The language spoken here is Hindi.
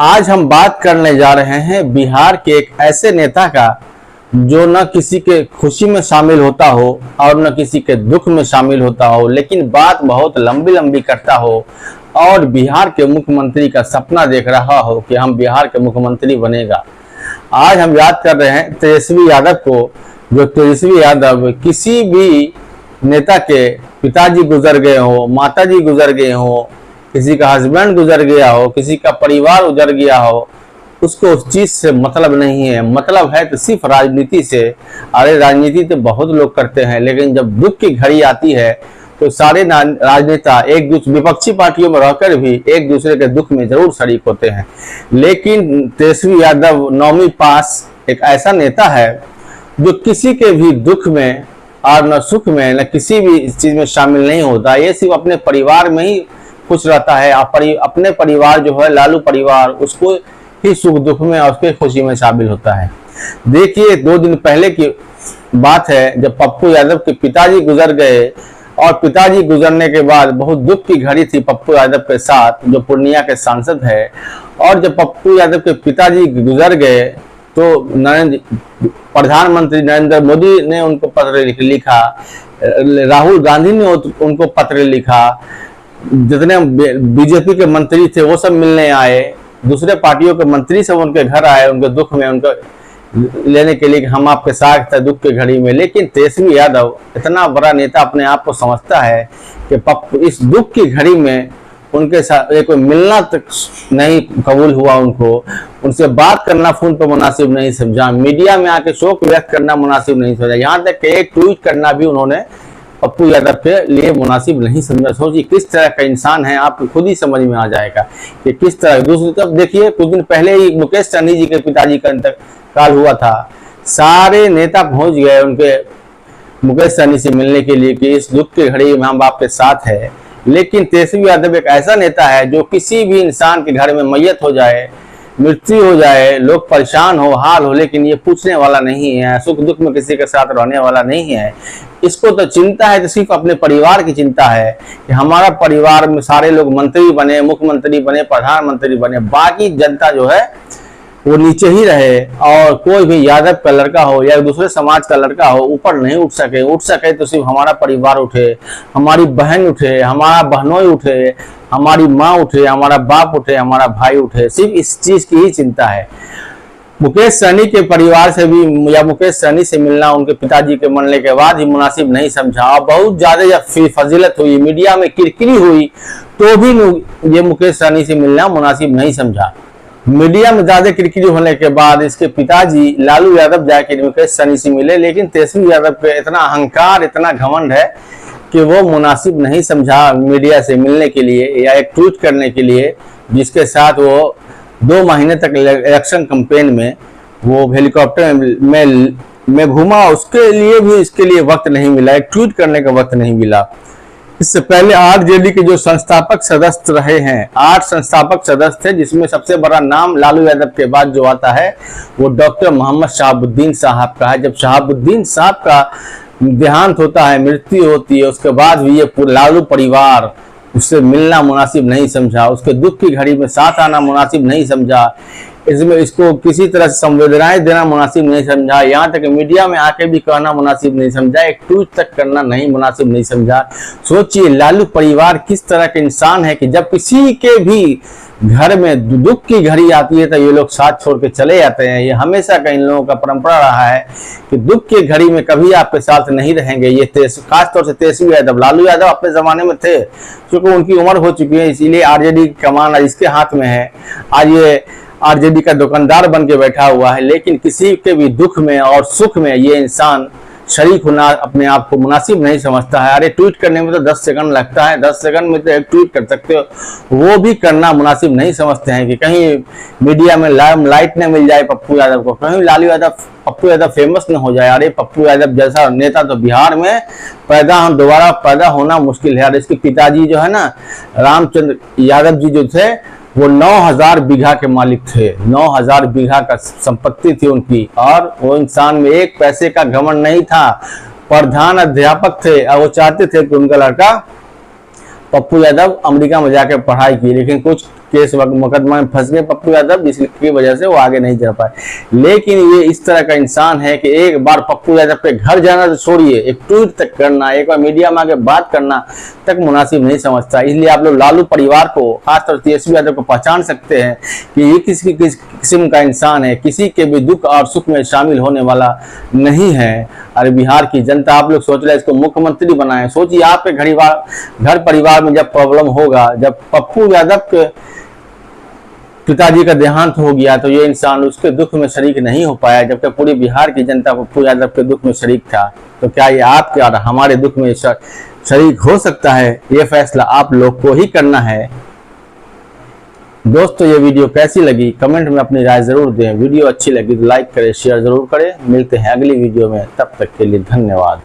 आज हम बात करने जा रहे हैं बिहार के एक ऐसे नेता का जो न किसी के खुशी में शामिल होता हो और न किसी के दुख में शामिल होता हो, लेकिन बात बहुत लंबी लंबी करता हो और बिहार के मुख्यमंत्री का सपना देख रहा हो कि हम बिहार के मुख्यमंत्री बनेगा। आज हम याद कर रहे हैं तेजस्वी यादव को, जो तेजस्वी यादव किसी भी नेता के पिताजी गुजर गए हो, माताजी गुजर गए हो, किसी का हस्बैंड गुजर गया हो, किसी का परिवार गुजर गया हो, उसको उस चीज से मतलब नहीं है। मतलब है तो सिर्फ राजनीति से। अरे राजनीति तो बहुत लोग करते हैं, लेकिन जब दुख की घड़ी आती है तो सारे राजनेता एक दूसरे विपक्षी पार्टियों में रहकर भी एक दूसरे के दुख में जरूर शरीक होते हैं। लेकिन तेजस्वी यादव 9वीं पास एक ऐसा नेता है जो किसी के भी दुख में और न सुख में न किसी भी चीज में शामिल नहीं होता। ये सिर्फ अपने परिवार में ही खुश रहता है। अपने परिवार जो है लालू परिवार, उसको ही सुख दुख में और उसके खुशी में शामिल होता है। देखिए 2 दिन पहले की बात है जब पप्पू यादव के पिताजी गुजर गए, और पिताजी गुजरने के बाद बहुत दुख की घड़ी थी पप्पू यादव के साथ, जो पूर्णिया के सांसद है। और जब पप्पू यादव के पिताजी गुजर गए तो प्रधानमंत्री नरेंद्र मोदी ने उनको पत्र लिखा, राहुल गांधी ने उनको पत्र लिखा, जितने बीजेपी के मंत्री थे वो सब मिलने आए, दूसरे पार्टियों के मंत्री सब उनके घर आए उनके दुख में उनको लेने के लिए कि हम आपके साथ थे दुख की घड़ी में। लेकिन तेजस्वी यादव इतना बड़ा नेता अपने आप को समझता है कि इस दुख की घड़ी में उनके साथ कोई मिलना तक नहीं कबूल हुआ, उनसे बात करना फोन पर मुनासिब नहीं समझा, मीडिया में आके शोक व्यक्त करना मुनासिब नहीं समझा, यहाँ तक कि एक ट्वीट करना भी उन्होंने पप्पू यादव के लिए मुनासिब नहीं समझा। सोचिए किस तरह का इंसान है, आपको खुद ही समझ में आ जाएगा कि किस तरह। दूसरी तरफ देखिए कुछ दिन पहले ही मुकेश सहनी जी के पिताजी का इंतकाल हुआ था, सारे नेता पहुंच गए उनके मुकेश सहनी से मिलने के लिए कि इस दुख की घड़ी में हम आपके साथ है। लेकिन तेजस्वी यादव एक ऐसा नेता है जो किसी भी इंसान के घर में मैयत हो जाए, मृत्यु हो जाए, लोग परेशान हो, हाल हो, लेकिन ये पूछने वाला नहीं है, सुख दुख में किसी के साथ रहने वाला नहीं है। इसको तो चिंता है तो सिर्फ अपने परिवार की चिंता है कि हमारा परिवार में सारे लोग मंत्री बने, मुख्यमंत्री बने, प्रधानमंत्री बने, बाकी जनता जो है वो नीचे ही रहे। और कोई भी यादव का लड़का हो या दूसरे समाज का लड़का हो ऊपर नहीं उठ सके तो सिर्फ हमारा परिवार उठे, हमारी बहन उठे, हमारा बहनोई उठे, हमारी माँ उठे, हमारा बाप उठे, हमारा भाई उठे। सिर्फ इस चीज की ही चिंता है। मुकेश सहनी के परिवार से भी या मुकेश सहनी से मिलना उनके पिताजी के मरने के बाद ही मुनासिब नहीं समझा, और बहुत ज्यादा जब फजीलत हुई, मीडिया में किरकिरी हुई, तो भी ये मुकेश सहनी से मिलना मुनासिब नहीं समझा। मीडिया में ज्यादा किरकिरी होने के बाद इसके पिताजी लालू यादव जाके मुकेश सहनी से मिले, लेकिन तेजस्वी यादव के इतना अहंकार, इतना घमंड है कि वो मुनासिब नहीं समझा मीडिया से मिलने के लिए या एक ट्वीट करने के लिए, जिसके साथ वो 2 महीने तक इलेक्शन कैंपेन में वो हेलीकॉप्टर में घूमा। उसके लिए भी इसके लिए वक्त नहीं मिला, एक ट्वीट करने का वक्त नहीं मिला। इससे पहले आरजेडी के जो संस्थापक सदस्य रहे हैं, 8 संस्थापक सदस्य थे, जिसमें सबसे बड़ा नाम लालू यादव के बाद जो आता है वो डॉक्टर मोहम्मद शहाबुद्दीन साहब का है। जब शहाबुद्दीन साहब का देहांत होता है, मृत्यु होती है, उसके बाद भी ये लालू परिवार उससे मिलना मुनासिब नहीं समझा, उसके दुख की घड़ी में साथ आना मुनासिब नहीं समझा, इसको किसी तरह से संवेदनाएं देना मुनासिब नहीं समझा, यहाँ तक मीडिया में आके भी कहना मुनासिब नहीं समझा, एक ट्वीट तक करना नहीं मुनासिब नहीं समझा। सोचिए लालू परिवार किस तरह के इंसान है कि जब किसी के भी घर में दुख की घड़ी आती है तो ये लोग साथ छोड़ के चले जाते हैं। ये हमेशा का इन लोगों का परंपरा रहा है कि दुख की घड़ी में कभी आपके साथ नहीं रहेंगे। ये खासतौर से तेजस्वी यादव, लालू यादव अपने जमाने में थे, क्योंकि उनकी उम्र हो चुकी है, इसीलिए आरजेडी की कमान आज इसके हाथ में है। आज ये आरजेडी का दुकानदार बन के बैठा हुआ है, लेकिन किसी के भी दुख में और सुख में ये इंसान शरीक होना अपने आप को मुनासिब नहीं समझता है। अरे ट्वीट करने में तो 10 सेकंड लगता है, 10 सेकंड में तो एक ट्वीट कर सकते हो, वो भी करना मुनासिब नहीं समझते हैं कि कहीं मीडिया में लाइट न मिल जाए पप्पू यादव को, कहीं लालू यादव पप्पू यादव फेमस न हो जाए। अरे पप्पू यादव जैसा नेता तो बिहार में दोबारा पैदा होना मुश्किल है। और इसके पिताजी जो है ना, रामचंद्र यादव जी जो थे, वो 9000 बीघा के मालिक थे, 9000 बीघा का संपत्ति थी उनकी, और वो इंसान में एक पैसे का घमंड नहीं था। प्रधान अध्यापक थे और वो चाहते थे कि उनका लड़का पप्पू यादव अमेरिका में जाकर पढ़ाई की, लेकिन कुछ केस मुकदमा में फंस गए पप्पू यादव, जिसकी वजह से वो आगे नहीं जा पाए। लेकिन ये इस तरह का इंसान है कि एक बार पप्पू यादव के घर जाना तो छोड़िए, एक ट्वीट तक करना, एक बार मीडिया में आगे बात करना तक मुनासिब नहीं समझता। इसलिए आप लोग लालू परिवार को, खासतौर से तेजस्वी यादव को पहचान सकते हैं कि ये किस किस्म का इंसान है, किसी के भी दुख और सुख में शामिल होने वाला नहीं है। अरे बिहार की जनता, आप लोग सोच रहे हैं इसको मुख्यमंत्री बनाएं। सोचिए आपके घर परिवार में जब प्रॉब्लम होगा, जब पप्पू यादव के पिताजी का देहांत हो गया तो ये इंसान उसके दुख में शरीक नहीं हो पाया, जबकि पूरी बिहार की जनता पप्पू यादव के दुख में शरीक था। तो क्या ये आपके और हमारे दुख में शरीक हो सकता है? ये फैसला आप लोग को ही करना है। दोस्तों, ये वीडियो कैसी लगी कमेंट में अपनी राय जरूर दें। वीडियो अच्छी लगी तो लाइक करें, शेयर जरूर करें। मिलते हैं अगली वीडियो में, तब तक के लिए धन्यवाद।